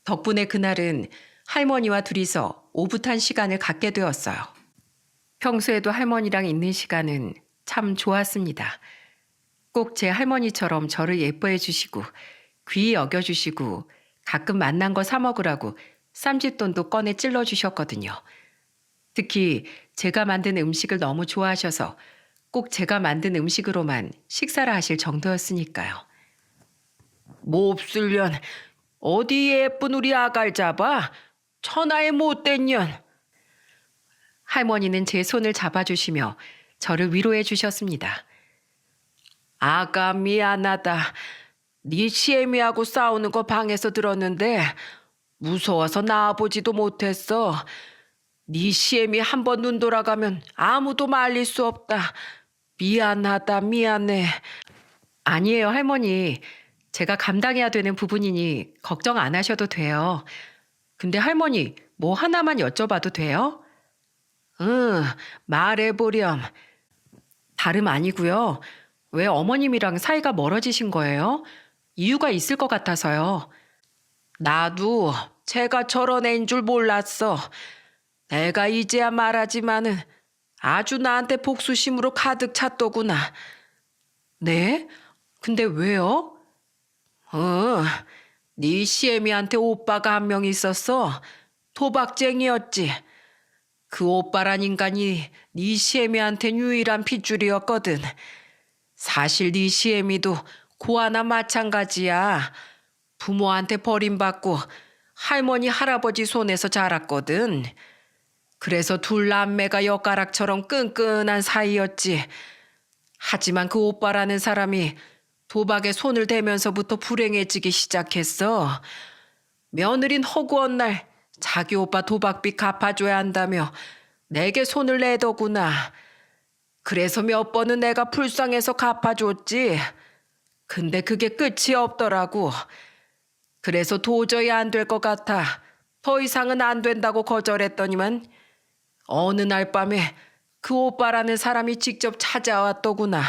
덕분에 그날은 할머니와 둘이서 오붓한 시간을 갖게 되었어요. 평소에도 할머니랑 있는 시간은 참 좋았습니다. 꼭 제 할머니처럼 저를 예뻐해 주시고 귀히 여겨주시고 가끔 맛난 거 사 먹으라고 쌈짓돈도 꺼내 찔러 주셨거든요. 특히 제가 만든 음식을 너무 좋아하셔서 꼭 제가 만든 음식으로만 식사를 하실 정도였으니까요. 몹쓸년, 어디 예쁜 우리 아가를 잡아? 천하의 못된 년. 할머니는 제 손을 잡아주시며 저를 위로해 주셨습니다. 아가 미안하다. 네 시애미하고 싸우는 거 방에서 들었는데 무서워서 나와보지도 못했어. 네 시애미 한 번 눈 돌아가면 아무도 말릴 수 없다. 미안하다 미안해. 아니에요 할머니. 제가 감당해야 되는 부분이니 걱정 안 하셔도 돼요. 근데 할머니 뭐 하나만 여쭤봐도 돼요? 응, 말해보렴. 다름 아니고요. 왜 어머님이랑 사이가 멀어지신 거예요? 이유가 있을 것 같아서요. 나도 제가 저런 애인 줄 몰랐어. 내가 이제야 말하지만은 아주 나한테 복수심으로 가득 찼더구나. 네? 근데 왜요? 네 시애미한테 오빠가 한 명 있었어. 도박쟁이였지. 그 오빠란 인간이 네 시애미한텐 유일한 핏줄이었거든. 사실 네 시애미도 고아나 마찬가지야. 부모한테 버림받고 할머니 할아버지 손에서 자랐거든. 그래서 둘 남매가 엿가락처럼 끈끈한 사이였지. 하지만 그 오빠라는 사람이 도박에 손을 대면서부터 불행해지기 시작했어. 며느린 허구한 날 자기 오빠 도박비 갚아줘야 한다며 내게 손을 내더구나. 그래서 몇 번은 내가 불쌍해서 갚아줬지. 근데 그게 끝이 없더라고. 그래서 도저히 안 될 것 같아 더 이상은 안 된다고 거절했더니만 어느 날 밤에 그 오빠라는 사람이 직접 찾아왔더구나.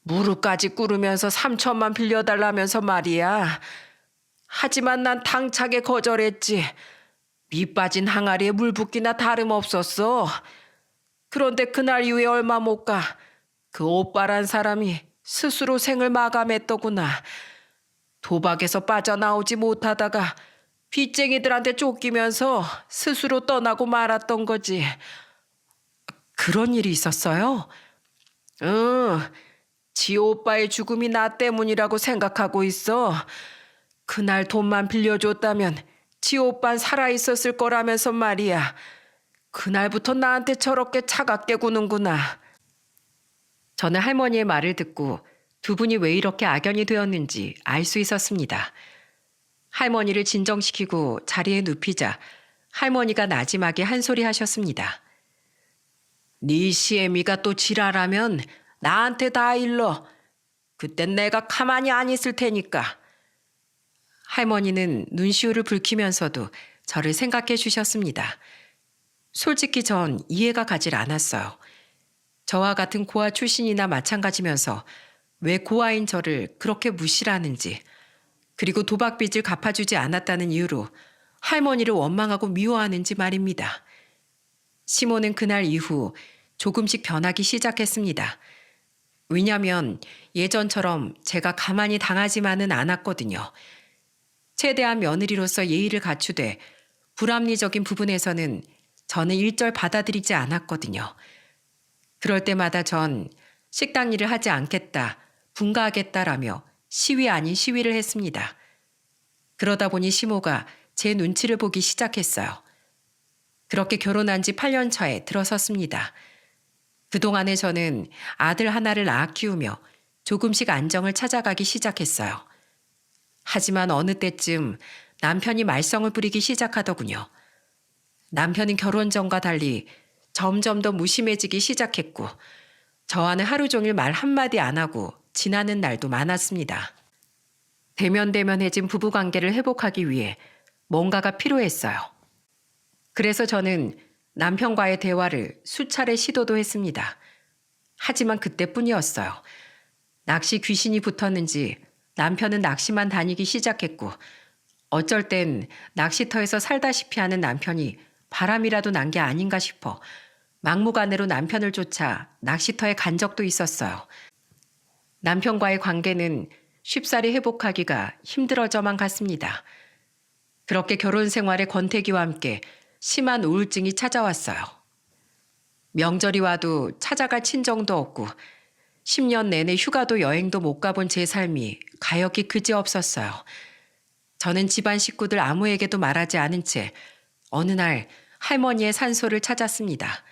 무릎까지 꿇으면서 3천만 빌려달라면서 말이야. 하지만 난 당차게 거절했지. 밑 빠진 항아리에 물 붓기나 다름없었어. 그런데 그날 이후에 얼마 못 가 그 오빠란 사람이 스스로 생을 마감했더구나. 도박에서 빠져나오지 못하다가 빚쟁이들한테 쫓기면서 스스로 떠나고 말았던 거지. 그런 일이 있었어요? 응, 지 오빠의 죽음이 나 때문이라고 생각하고 있어. 그날 돈만 빌려줬다면 지 오빤 살아있었을 거라면서 말이야. 그날부터 나한테 저렇게 차갑게 구는구나. 저는 할머니의 말을 듣고 두 분이 왜 이렇게 악연이 되었는지 알 수 있었습니다. 할머니를 진정시키고 자리에 눕히자 할머니가 나지막에 한 소리 하셨습니다. 네 시애미가 또 지랄하면 나한테 다 일러. 그땐 내가 가만히 안 있을 테니까. 할머니는 눈시울을 붉히면서도 저를 생각해 주셨습니다. 솔직히 전 이해가 가질 않았어요. 저와 같은 고아 출신이나 마찬가지면서 왜 고아인 저를 그렇게 무시를 하는지, 그리고 도박빚을 갚아주지 않았다는 이유로 할머니를 원망하고 미워하는지 말입니다. 시모는 그날 이후 조금씩 변하기 시작했습니다. 왜냐하면 예전처럼 제가 가만히 당하지만은 않았거든요. 최대한 며느리로서 예의를 갖추되 불합리적인 부분에서는 저는 일절 받아들이지 않았거든요. 그럴 때마다 전 식당 일을 하지 않겠다, 분가하겠다라며 시위 아닌 시위를 했습니다. 그러다 보니 시모가 제 눈치를 보기 시작했어요. 그렇게 결혼한 지 8년 차에 들어섰습니다. 그동안에 저는 아들 하나를 낳아 키우며 조금씩 안정을 찾아가기 시작했어요. 하지만 어느 때쯤 남편이 말썽을 부리기 시작하더군요. 남편은 결혼 전과 달리 점점 더 무심해지기 시작했고 저와는 하루 종일 말 한마디 안 하고 지나는 날도 많았습니다. 대면대면해진 부부관계를 회복하기 위해 뭔가가 필요했어요. 그래서 저는 남편과의 대화를 수차례 시도도 했습니다. 하지만 그때뿐이었어요. 낚시 귀신이 붙었는지 남편은 낚시만 다니기 시작했고 어쩔 땐 낚시터에서 살다시피 하는 남편이 바람이라도 난 게 아닌가 싶어 막무가내로 남편을 쫓아 낚시터에 간 적도 있었어요. 남편과의 관계는 쉽사리 회복하기가 힘들어져만 갔습니다. 그렇게 결혼 생활의 권태기와 함께 심한 우울증이 찾아왔어요. 명절이 와도 찾아갈 친정도 없고 10년 내내 휴가도 여행도 못 가본 제 삶이 가엾기 그지없었어요. 저는 집안 식구들 아무에게도 말하지 않은 채 어느 날 할머니의 산소를 찾았습니다.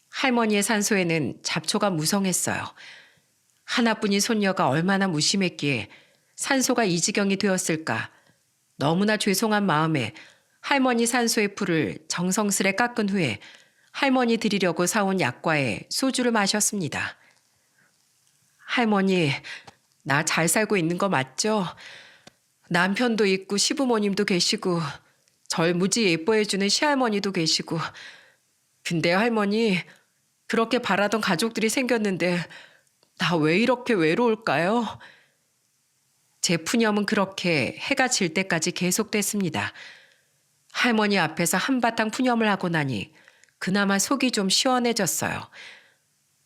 할머니의 산소에는 잡초가 무성했어요. 하나뿐인 손녀가 얼마나 무심했기에 산소가 이 지경이 되었을까. 너무나 죄송한 마음에 할머니 산소의 풀을 정성스레 깎은 후에 할머니 드리려고 사온 약과에 소주를 마셨습니다. 할머니, 나 잘 살고 있는 거 맞죠? 남편도 있고 시부모님도 계시고 절 무지 예뻐해주는 시할머니도 계시고 근데 할머니, 그렇게 바라던 가족들이 생겼는데 나 왜 이렇게 외로울까요? 제 푸념은 그렇게 해가 질 때까지 계속됐습니다. 할머니 앞에서 한바탕 푸념을 하고 나니 그나마 속이 좀 시원해졌어요.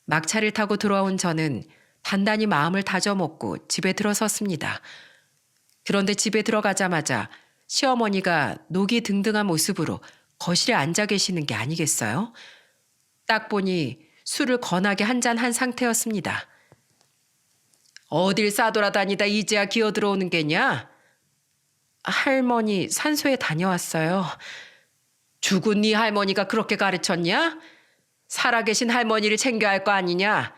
막차를 타고 들어온 저는 단단히 마음을 다져먹고 집에 들어섰습니다. 그런데 집에 들어가자마자 시어머니가 녹이 등등한 모습으로 거실에 앉아 계시는 게 아니겠어요? 딱 보니 술을 거나게 한 잔 한 상태였습니다. 어딜 싸돌아다니다 이제야 기어 들어오는 게냐? 할머니 산소에 다녀왔어요. 죽은 네 할머니가 그렇게 가르쳤냐? 살아계신 할머니를 챙겨야 할 거 아니냐?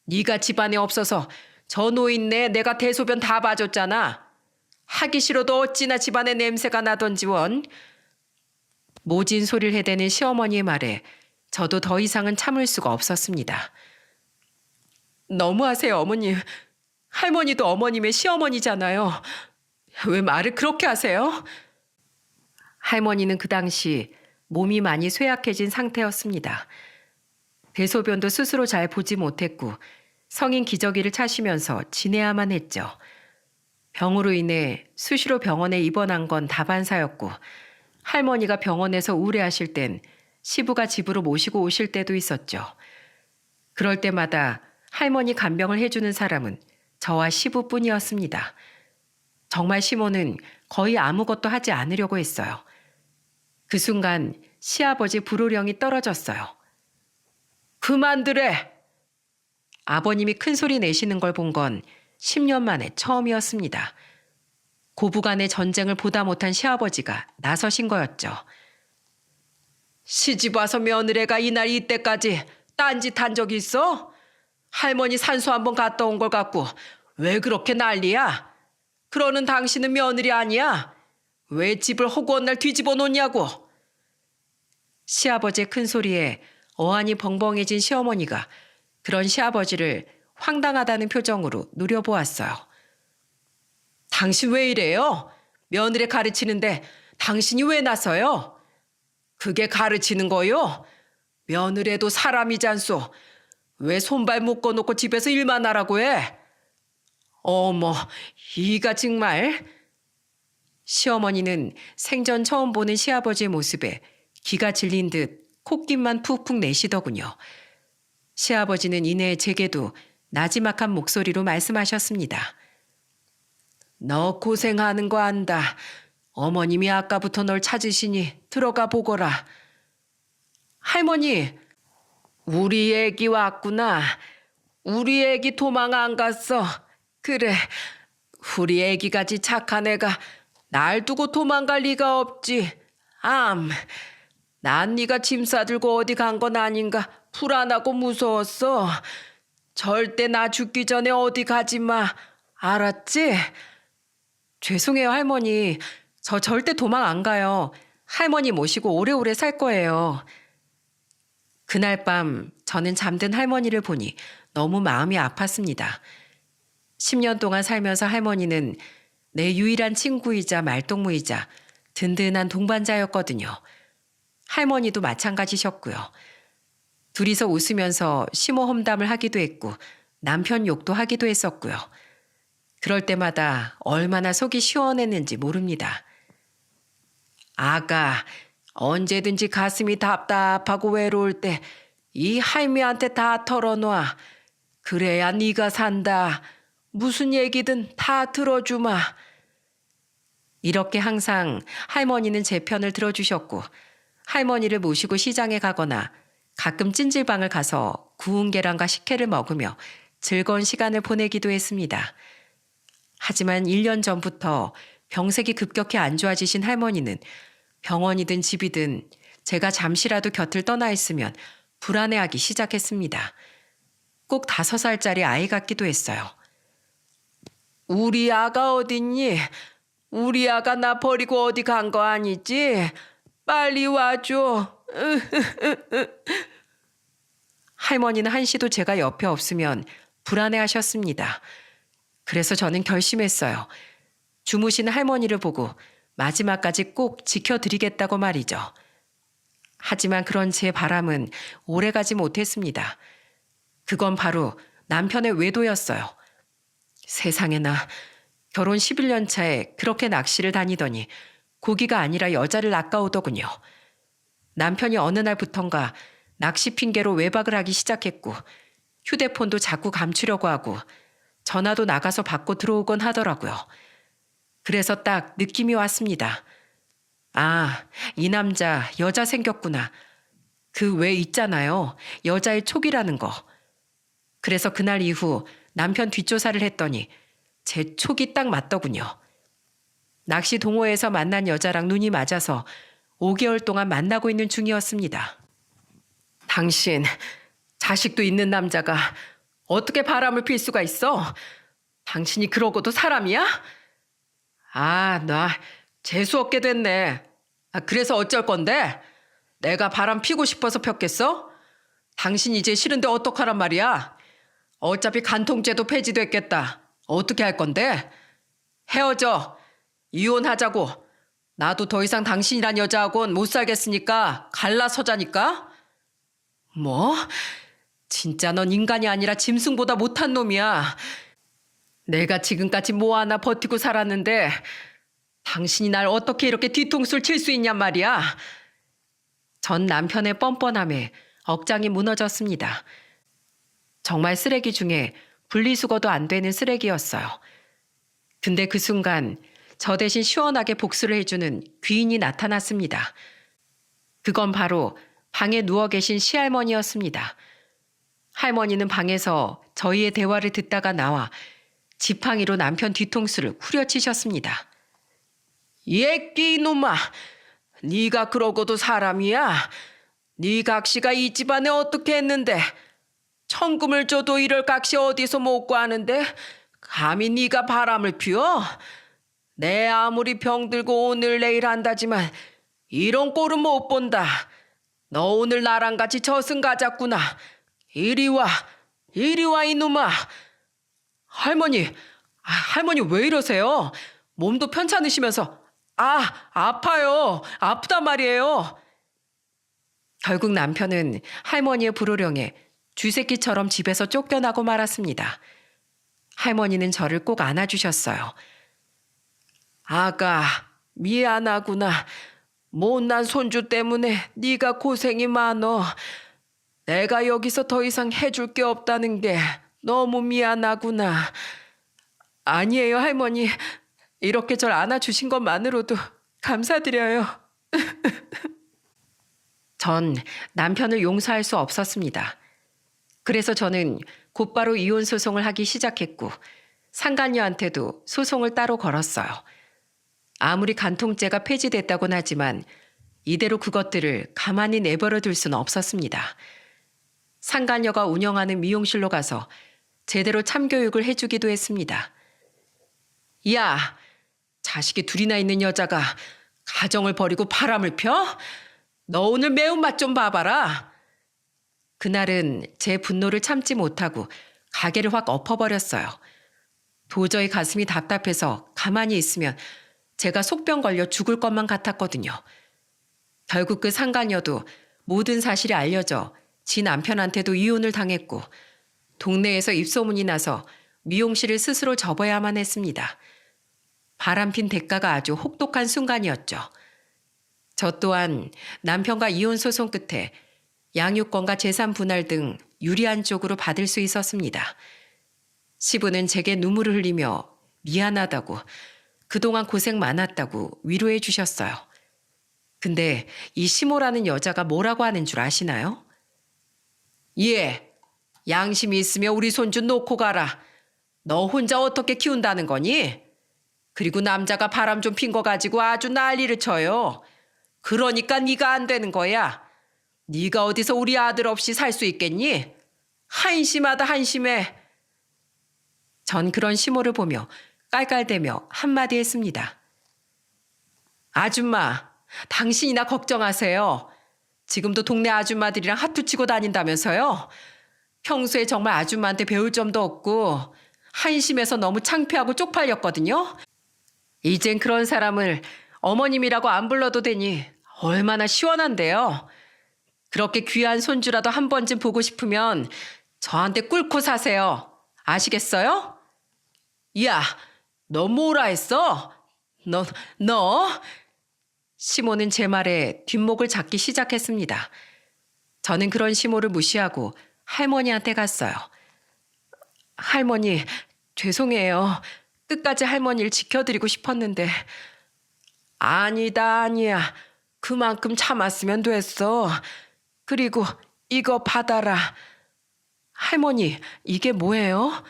네가 집안에 없어서 저 노인네 내가 대소변 다 봐줬잖아. 하기 싫어도 어찌나 집안에 냄새가 나던지 원. 모진 소리를 해대는 시어머니의 말에 저도 더 이상은 참을 수가 없었습니다. 너무하세요, 어머님. 할머니도 어머님의 시어머니잖아요. 왜 말을 그렇게 하세요? 할머니는 그 당시 몸이 많이 쇠약해진 상태였습니다. 대소변도 스스로 잘 보지 못했고 성인 기저귀를 차시면서 지내야만 했죠. 병으로 인해 수시로 병원에 입원한 건 다반사였고 할머니가 병원에서 우울해하실 땐 시부가 집으로 모시고 오실 때도 있었죠. 그럴 때마다 할머니 간병을 해주는 사람은 저와 시부뿐이었습니다. 정말 시모는 거의 아무것도 하지 않으려고 했어요. 그 순간 시아버지 불호령이 떨어졌어요. 그만두래! 아버님이 큰 소리 내시는 걸 본 건 10년 만에 처음이었습니다. 고부간의 전쟁을 보다 못한 시아버지가 나서신 거였죠. 시집 와서 며느리가 이날 이때까지 딴짓한 적이 있어? 할머니 산소 한번 갔다 온 걸 갖고 왜 그렇게 난리야? 그러는 당신은 며느리 아니야? 왜 집을 허구한 날 뒤집어 놓냐고? 시아버지의 큰 소리에 어안이 벙벙해진 시어머니가 그런 시아버지를 황당하다는 표정으로 노려보았어요. 당신 왜 이래요? 며느리 가르치는데 당신이 왜 나서요? 그게 가르치는 거요? 며느리도 사람이잖소. 왜 손발 묶어놓고 집에서 일만 하라고 해? 어머, 이가 정말. 시어머니는 생전 처음 보는 시아버지의 모습에 기가 질린 듯 콧김만 푹푹 내시더군요. 시아버지는 이내 제게도 나지막한 목소리로 말씀하셨습니다. 너 고생하는 거 안다. 어머님이 아까부터 널 찾으시니 들어가 보거라. 할머니, 우리 애기 왔구나. 우리 애기 도망 안 갔어. 그래, 우리 애기같이 착한 애가 날 두고 도망갈 리가 없지. 난 네가 짐 싸들고 어디 간 건 아닌가 불안하고 무서웠어. 절대 나 죽기 전에 어디 가지 마. 알았지? 죄송해요, 할머니. 저 절대 도망 안 가요. 할머니 모시고 오래오래 살 거예요. 그날 밤 저는 잠든 할머니를 보니 너무 마음이 아팠습니다. 10년 동안 살면서 할머니는 내 유일한 친구이자 말동무이자 든든한 동반자였거든요. 할머니도 마찬가지셨고요. 둘이서 웃으면서 심호 험담을 하기도 했고 남편 욕도 하기도 했었고요. 그럴 때마다 얼마나 속이 시원했는지 모릅니다. 아가, 언제든지 가슴이 답답하고 외로울 때 이 할미한테 다 털어놔. 그래야 네가 산다. 무슨 얘기든 다 들어주마. 이렇게 항상 할머니는 제 편을 들어주셨고 할머니를 모시고 시장에 가거나 가끔 찜질방을 가서 구운 계란과 식혜를 먹으며 즐거운 시간을 보내기도 했습니다. 하지만 1년 전부터 병색이 급격히 안 좋아지신 할머니는 병원이든 집이든 제가 잠시라도 곁을 떠나 있으면 불안해하기 시작했습니다. 꼭 5살짜리 아이 같기도 했어요. 우리 아가 어딨니? 우리 아가 나 버리고 어디 간 거 아니지? 빨리 와줘. 할머니는 한시도 제가 옆에 없으면 불안해하셨습니다. 그래서 저는 결심했어요. 주무시는 할머니를 보고 마지막까지 꼭 지켜드리겠다고 말이죠. 하지만 그런 제 바람은 오래가지 못했습니다. 그건 바로 남편의 외도였어요. 세상에나 결혼 11년 차에 그렇게 낚시를 다니더니 고기가 아니라 여자를 낚아오더군요. 남편이 어느 날부턴가 낚시 핑계로 외박을 하기 시작했고 휴대폰도 자꾸 감추려고 하고 전화도 나가서 받고 들어오곤 하더라고요. 그래서 딱 느낌이 왔습니다. 아, 이 남자 여자 생겼구나. 그 왜 있잖아요. 여자의 촉이라는 거. 그래서 그날 이후 남편 뒷조사를 했더니 제 촉이 딱 맞더군요. 낚시 동호회에서 만난 여자랑 눈이 맞아서 5개월 동안 만나고 있는 중이었습니다. 당신, 자식도 있는 남자가 어떻게 바람을 필 수가 있어? 당신이 그러고도 사람이야? 나 재수없게 됐네. 그래서 어쩔 건데? 내가 바람 피고 싶어서 폈겠어? 당신 이제 싫은데 어떡하란 말이야? 어차피 간통죄도 폐지됐겠다. 어떻게 할 건데? 헤어져. 이혼하자고. 나도 더 이상 당신이란 여자하고는 못 살겠으니까 갈라서자니까? 뭐? 진짜 넌 인간이 아니라 짐승보다 못한 놈이야. 내가 지금까지 뭐 하나 버티고 살았는데 당신이 날 어떻게 이렇게 뒤통수를 칠 수 있냔 말이야. 전 남편의 뻔뻔함에 억장이 무너졌습니다. 정말 쓰레기 중에 분리수거도 안 되는 쓰레기였어요. 근데 그 순간 저 대신 시원하게 복수를 해주는 귀인이 나타났습니다. 그건 바로 방에 누워 계신 시할머니였습니다. 할머니는 방에서 저희의 대화를 듣다가 나와 지팡이로 남편 뒤통수를 후려치셨습니다. 이 애끼 이놈아, 네가 그러고도 사람이야? 네 각시가 이 집안에 어떻게 했는데 천금을 줘도 이럴 각시 어디서 못 구하는데 감히 네가 바람을 피워? 내 아무리 병들고 오늘 내일 한다지만 이런 꼴은 못 본다. 너 오늘 나랑 같이 저승 가자꾸나. 이리 와 이놈아. 할머니 왜 이러세요? 몸도 편찮으시면서. 아파요. 아프단 말이에요. 결국 남편은 할머니의 불호령에 쥐새끼처럼 집에서 쫓겨나고 말았습니다. 할머니는 저를 꼭 안아주셨어요. 아가, 미안하구나. 못난 손주 때문에 네가 고생이 많어. 내가 여기서 더 이상 해줄 게 없다는 게 너무 미안하구나. 아니에요, 할머니. 이렇게 절 안아주신 것만으로도 감사드려요. 전 남편을 용서할 수 없었습니다. 그래서 저는 곧바로 이혼 소송을 하기 시작했고 상간녀한테도 소송을 따로 걸었어요. 아무리 간통죄가 폐지됐다곤 하지만 이대로 그것들을 가만히 내버려 둘 수는 없었습니다. 상간녀가 운영하는 미용실로 가서 제대로 참교육을 해주기도 했습니다. 야, 자식이 둘이나 있는 여자가 가정을 버리고 바람을 펴? 너 오늘 매운맛 좀 봐봐라. 그날은 제 분노를 참지 못하고 가게를 확 엎어버렸어요. 도저히 가슴이 답답해서 가만히 있으면 제가 속병 걸려 죽을 것만 같았거든요. 결국 그 상간녀도 모든 사실이 알려져 지 남편한테도 이혼을 당했고 동네에서 입소문이 나서 미용실을 스스로 접어야만 했습니다. 바람핀 대가가 아주 혹독한 순간이었죠. 저 또한 남편과 이혼 소송 끝에 양육권과 재산 분할 등 유리한 쪽으로 받을 수 있었습니다. 시부는 제게 눈물을 흘리며 미안하다고 그동안 고생 많았다고 위로해 주셨어요. 근데 이 시모라는 여자가 뭐라고 하는 줄 아시나요? 예, 양심이 있으면 우리 손주 놓고 가라. 너 혼자 어떻게 키운다는 거니? 그리고 남자가 바람 좀 핀 거 가지고 아주 난리를 쳐요. 그러니까 네가 안 되는 거야. 네가 어디서 우리 아들 없이 살 수 있겠니? 한심하다 한심해. 전 그런 시모를 보며 깔깔대며 한마디 했습니다. 아줌마, 당신이나 걱정하세요. 지금도 동네 아줌마들이랑 하투치고 다닌다면서요? 평소에 정말 아줌마한테 배울 점도 없고 한심해서 너무 창피하고 쪽팔렸거든요. 이젠 그런 사람을 어머님이라고 안 불러도 되니 얼마나 시원한데요. 그렇게 귀한 손주라도 한 번쯤 보고 싶으면 저한테 꿇고 사세요. 아시겠어요? 야, 너 뭐라 했어? 너? 시모는 제 말에 뒷목을 잡기 시작했습니다. 저는 그런 시모를 무시하고 할머니한테 갔어요. 할머니, 죄송해요. 끝까지 할머니를 지켜드리고 싶었는데. 아니다. 그만큼 참았으면 됐어. 그리고 이거 받아라. 할머니, 이게 뭐예요?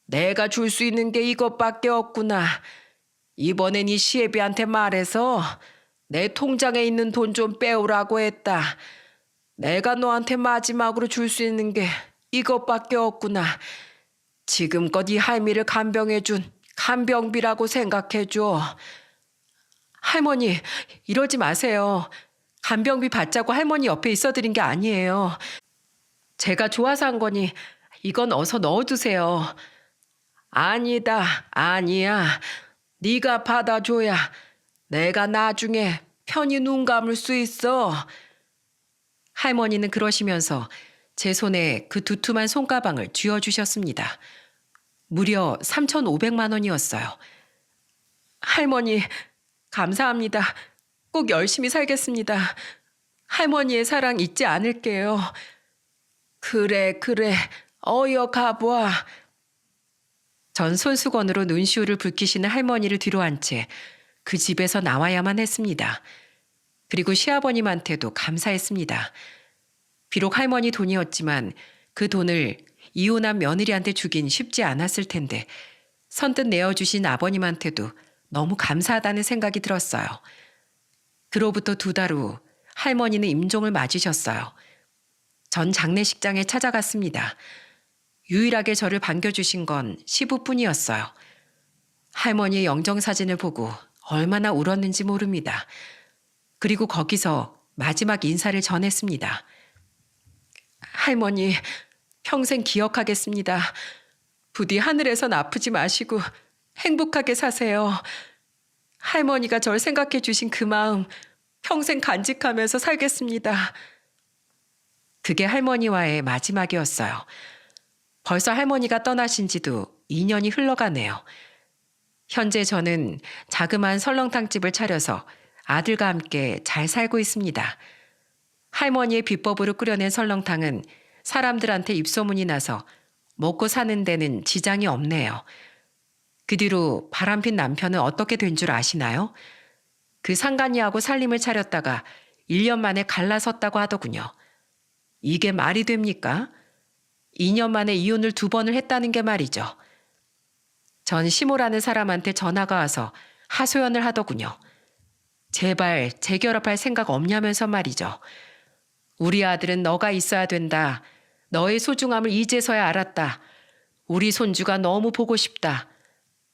내가 줄 수 있는 게 이것밖에 없구나. 이번엔 이 시애비한테 말해서 내 통장에 있는 돈 좀 빼오라고 했다. 내가 너한테 마지막으로 줄 수 있는 게 이것밖에 없구나. 지금껏 이 할미를 간병해준 간병비라고 생각해줘. 할머니, 이러지 마세요. 간병비 받자고 할머니 옆에 있어드린 게 아니에요. 제가 좋아서 한 거니 이건 어서 넣어두세요. 아니야. 네가 받아줘야 내가 나중에 편히 눈 감을 수 있어. 할머니는 그러시면서 제 손에 그 두툼한 손가방을 쥐어주셨습니다. 무려 3,500만 원이었어요. 할머니, 감사합니다. 꼭 열심히 살겠습니다. 할머니의 사랑 잊지 않을게요. 그래. 어여 가보아. 전 손수건으로 눈시울을 붉히시는 할머니를 뒤로 한 채 그 집에서 나와야만 했습니다. 그리고 시아버님한테도 감사했습니다. 비록 할머니 돈이었지만 그 돈을 이혼한 며느리한테 주긴 쉽지 않았을 텐데 선뜻 내어주신 아버님한테도 너무 감사하다는 생각이 들었어요. 그로부터 2달 후 할머니는 임종을 맞으셨어요. 전 장례식장에 찾아갔습니다. 유일하게 저를 반겨주신 건 시부뿐이었어요. 할머니의 영정사진을 보고 얼마나 울었는지 모릅니다. 그리고 거기서 마지막 인사를 전했습니다. 할머니, 평생 기억하겠습니다. 부디 하늘에선 아프지 마시고 행복하게 사세요. 할머니가 절 생각해 주신 그 마음 평생 간직하면서 살겠습니다. 그게 할머니와의 마지막이었어요. 벌써 할머니가 떠나신 지도 2년이 흘러가네요. 현재 저는 자그마한 설렁탕집을 차려서 아들과 함께 잘 살고 있습니다. 할머니의 비법으로 끓여낸 설렁탕은 사람들한테 입소문이 나서 먹고 사는 데는 지장이 없네요. 그 뒤로 바람핀 남편은 어떻게 된 줄 아시나요? 그 상간이하고 살림을 차렸다가 1년 만에 갈라섰다고 하더군요. 이게 말이 됩니까? 2년 만에 이혼을 2번을 했다는 게 말이죠. 전 시모라는 사람한테 전화가 와서 하소연을 하더군요. 제발 재결합할 생각 없냐면서 말이죠. 우리 아들은 너가 있어야 된다. 너의 소중함을 이제서야 알았다. 우리 손주가 너무 보고 싶다.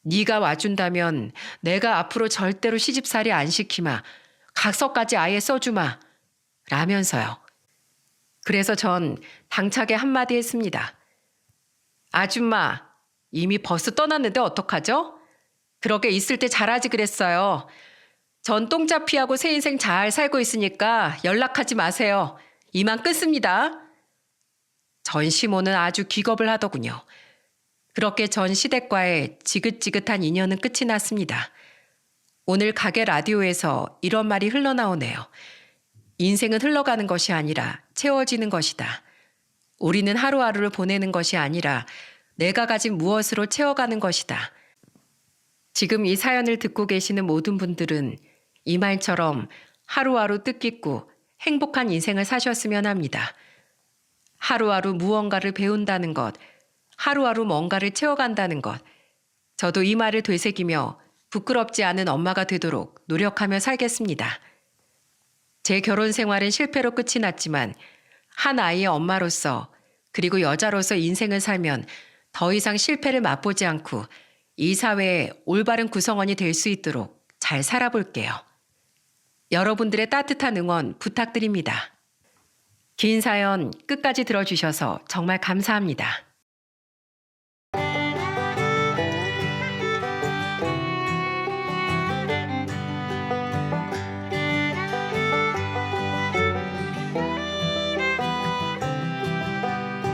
네가 와준다면 내가 앞으로 절대로 시집살이 안 시키마. 각서까지 아예 써주마. 라면서요. 그래서 전 당차게 한마디 했습니다. 아줌마, 이미 버스 떠났는데 어떡하죠? 그렇게 있을 때 잘하지 그랬어요. 전 똥자피하고 새 인생 잘 살고 있으니까 연락하지 마세요. 이만 끊습니다. 전 시모는 아주 기겁을 하더군요. 그렇게 전 시댁과의 지긋지긋한 인연은 끝이 났습니다. 오늘 가게 라디오에서 이런 말이 흘러나오네요. 인생은 흘러가는 것이 아니라 채워지는 것이다. 우리는 하루하루를 보내는 것이 아니라 내가 가진 무엇으로 채워가는 것이다. 지금 이 사연을 듣고 계시는 모든 분들은 이 말처럼 하루하루 뜻깊고 행복한 인생을 사셨으면 합니다. 하루하루 무언가를 배운다는 것, 하루하루 뭔가를 채워간다는 것. 저도 이 말을 되새기며 부끄럽지 않은 엄마가 되도록 노력하며 살겠습니다. 제 결혼 생활은 실패로 끝이 났지만 한 아이의 엄마로서 그리고 여자로서 인생을 살면 더 이상 실패를 맛보지 않고 이 사회의 올바른 구성원이 될 수 있도록 잘 살아볼게요. 여러분들의 따뜻한 응원 부탁드립니다. 긴 사연 끝까지 들어주셔서 정말 감사합니다.